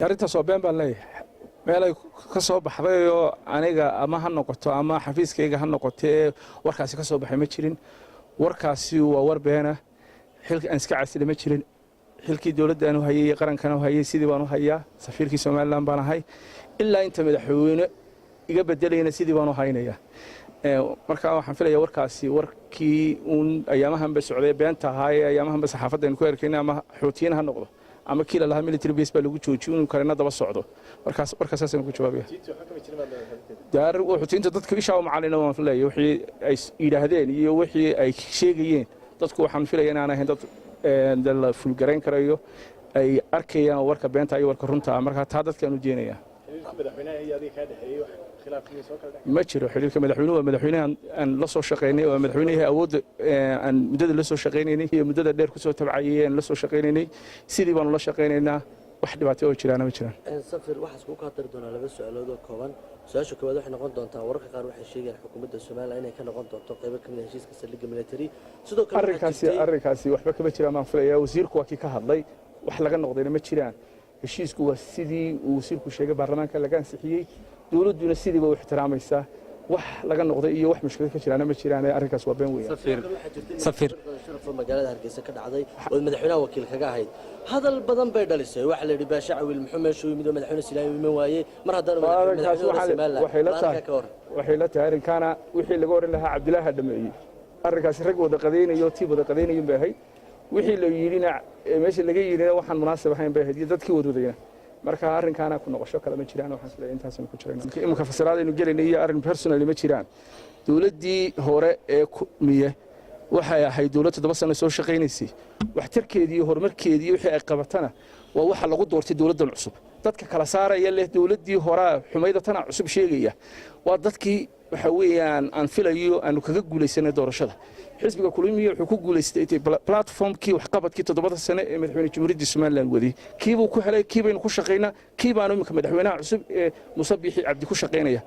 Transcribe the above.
arrintaas waa been baan leeyahay meelay ka soo baxdayoo aniga ama ha noqoto ama xafiiskayga ha noqotee warkaasi ka soo baxay ma jirin warkaasi waa war beena xilkii aan iska casile ma jirin xilkii dowladda aanu hayay qarankana hayay sidii baan u hayaa safiirkii Soomaaliland baan ahay ilaa inta madaxweyne iga bedelayna sidii baan u haynayaa marka waxaan filayaa warkaasi warkii ayaamahan ba socday beenta ahaa ayaamahan ba saxaafadda ku arkayna ama xuutiyin ha noqdo ama kila laha military base baa lagu joojiyay inuu karena daba socdo warkaas aan ku jawaabaya daar xuutiyiinta dadka isha u macalina waan filayaa wixii ay yiraahdeen iyo wixii ay sheegayeen dadku waxaan filayaa inaan ahayn dad la fulgareyn karayo ay arkayaan warka beenta iyo warka runta marka taa dadkaan u jeenaya madaxweynaha iyo adiga ka dhaxeeyay ما جرى حليل كمدحونه ومدحونه أن لصوا شقيني ومدحونه أود أن مدد لصوا شقيني هي مدد دير كسو تبعيين لصوا شقيني سيدي بان الله شقينينا واحد بعتيه وجرانا وجران سفر واحد كوكا تردون على بس سؤال كوban سؤال كواد waxay noqon doontaa wararka qaar waxay sheegayaan xukuumadda Soomaaliya inay ka noqon doonto qayb ka mid ah heshiiska saldhigga military sidoo kale arrinkaasi waxba kama jiraan ma filayaa wasiirku waa ka hadlay wax laga noqdayna ma jiraan heshiisku waa sidii uu wasiirku sheegay baarlamaanka laga ansixiyay dawladuna sidii baa u ixtiraamaysaa wax laga noqday iyo wax mushkilad ka jiraan ma jiraan arrinkaas waa been weyn safir magaalada Hargeysa ka dhacday oo madaxweynaha wakiil kaga ahayd hadal badan bay dhalisay waxa la yiri baasha awil Maxamed Shuu mid madaxweyne Silaayo ma waaye mar haddana waxay la tahay arrinkaana wixii laga waran lahaa Cabdilaahi dhameeyay arrinkaas rag wada qadeynayo tiib wada qadeynayo baahay wixii la yirina meesha laga yirina waxaan munaasab ahayn baahay dadkii wadwadayna marka arrinkaana ku noqosho kala ma jiraan waxaan isleeyahay intaas ku jiraan imka fasiraad inuu gelinay arrin personal ma jiraan dawladdii hore ee miye waxay ahayd dawlad 7 sano soo shaqeynaysay waxtarkeedii iyo horumarkeedii wixii ay qabatana waa waxa lagu doortay dawladdan cusub dadka kala saaraya leh dawladdii hore xumayda tan cusub sheegaya waa dadkii waxa weeyaan aan filayo aanu kaga guuleysanay doorashada xisbiga kulmiye wuxuu ku guuleystay platformkii wax qabadkii 7 sano ee madaxweyne Jamhuuriyadda Soomaaliland wadi kiibuu ku helay kiibaynu ku shaqeynaa kiibaanu imika madaxweynaha cusub ee Muuse Biixi Cabdi ku shaqeynaya